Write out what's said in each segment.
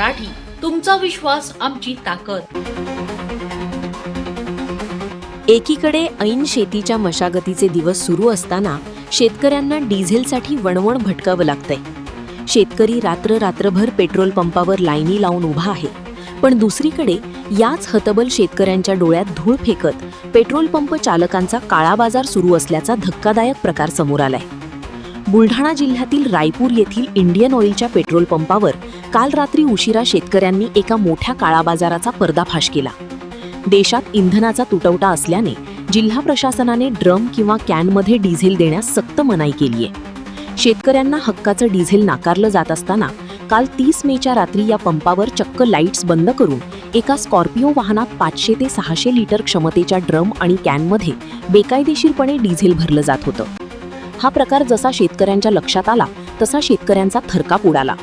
मराठी, तुमचा विश्वास आमची ताकद। एकीकडे ऐन शेतीच्या मशागतीचे दिवस सुरू असताना शेतकऱ्यांना डिझेलसाठी वणवण भटकावं लागतंय। शेतकरी रात्रभर पेट्रोल पंपावर लाईनी लावून उभा आहे, पण दुसरीकडे याच हतबल शेतकऱ्यांच्या डोळ्यात धूळ फेकत पेट्रोल पंप चालकांचा काळा बाजार सुरू असल्याचा धक्कादायक प्रकार समोर आलाय। बुलढाणा जिल्ह्यातील रायपूर येथील इंडियन ऑइलच्या पेट्रोल पंपावर काल रात्री उशिरा शेतकऱ्यांनी एका मोठ्या काळा बाजाराचा पर्दाफाश केला। देशात इंधनाचा तुटवडा असल्याने जिल्हा प्रशासनाने ड्रम किंवा कॅनमध्ये डिझेल देण्यास सक्त मनाई केली आहे। शेतकऱ्यांना हक्काचं डिझेल नाकारलं जात असताना काल 30 मेच्या रात्री या पंपावर चक्क लाईट्स बंद करून एका स्कॉर्पिओ वाहनात 500 ते 600 लिटर क्षमतेच्या ड्रम आणि कॅनमध्ये बेकायदेशीरपणे डिझेल भरलं जात होतं। हा प्रकार जसा शेतकऱ्यांच्या लक्षात आला तसा शेतकऱ्यांचा थरकाप उडाला।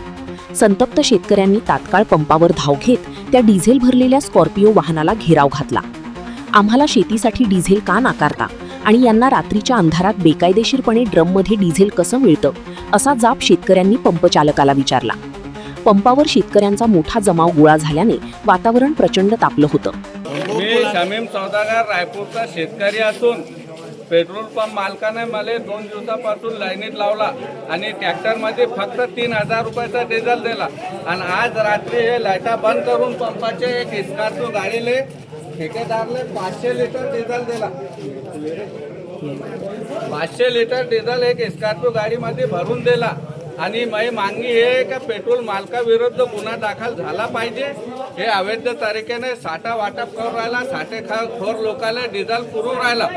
संतप्त शेतकऱ्यांनी तात्काळ पंपावर धाव घेत त्या डिझेल भरलेल्या स्कॉर्पिओ वाहनाला घेराव घातला। आम्हाला शेतीसाठी डिझेल का नाकारता आणि यांना रात्रीच्या अंधारात बेकायदेशीरपणे ड्रममध्ये डिझेल कसं मिळतं, असा जाब शेतकऱ्यांनी पंपचालकाला विचारला। पंपावर शेतकऱ्यांचा मोठा जमाव गोळा झाल्याने वातावरण प्रचंड तापलं होतं। मी शमीम सौदागर रायपूरचा शेतकरी असून पेट्रोल पंप मालकाने मला 2 दिवसापासून लाईनीत लावला आणि ट्रॅक्टरमध्ये फक्त 3000 रुपयाचा डिझेल दिला आणि आज रात्री हे लाईटा बंद करून पंपाचे एक स्कॉर्पिओ गाडीले ठेकेदारले 500 लिटर डिझेल दिला। 500 लिटर डिझेल एक स्कॉर्पिओ गाडीमध्ये भरून दिला आणि माझी मागणी आहे का पेट्रोल मालकाविरुद्ध गुन्हा दाखल झाला पाहिजे। हे अवैध तरीकेने साठा वाटप करून राहिला, साठेखोर लोकांना डिझेल पुरवून राहिला,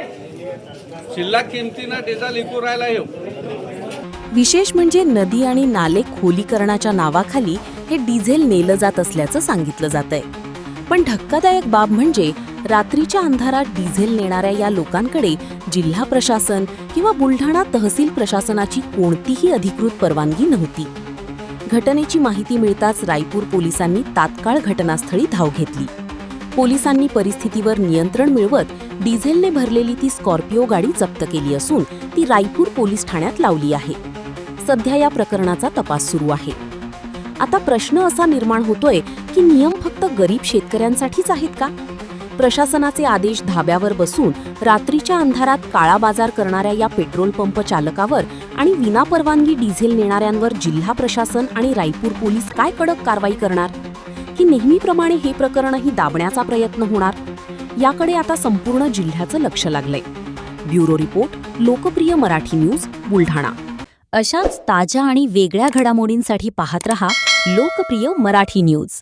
शिल्लक किमतीनं डिझेल विकू राहिला। विशेष म्हणजे नदी आणि नाले खोलीकरणाच्या नावाखाली हे डिझेल नेलं जात असल्याचं सांगितलं जातंय। पण धक्कादायक बाब म्हणजे रात्रीच्या अंधारात डिझेल नेणाऱ्या या लोकांकडे जिल्हा प्रशासन किंवा बुलढाणा तहसील प्रशासनाची कोणतीही अधिकृत परवानगी नव्हती। घटनेची माहिती मिळताच रायपूर पोलिसांनी तात्काळ घटनास्थळी धाव घेतली। पोलिसांनी परिस्थितीवर नियंत्रण मिळवत डिझेलने भरलेली ती स्कॉर्पिओ गाडी जप्त केली असून ती रायपूर पोलीस ठाण्यात लावली आहे। सध्या या प्रकरणाचा तपास सुरू आहे। आता प्रश्न असा निर्माण होतोय की नियम फक्त गरीब शेतकऱ्यांसाठीच आहेत का? प्रशासनाचे आदेश धाब्यावर बसून रात्रीच्या अंधारात काळा बाजार करणाऱ्या या पेट्रोल पंप चालकावर आणि विनापरवानगी डिझेल नेणाऱ्यांवर जिल्हा प्रशासन आणि रायपूर पोलीस काय कडक कारवाई करणार, की नेहमीप्रमाणे हे प्रकरणही दाबण्याचा प्रयत्न होणार? याकडे आता संपूर्ण जिल्ह्याचं लक्ष लागलंय। ब्युरो रिपोर्ट, लोकप्रिय मराठी न्यूज, बुलढाणा। अशाच ताज्या आणि वेगळ्या घडामोडींसाठी पाहत रहा लोकप्रिय मराठी न्यूज।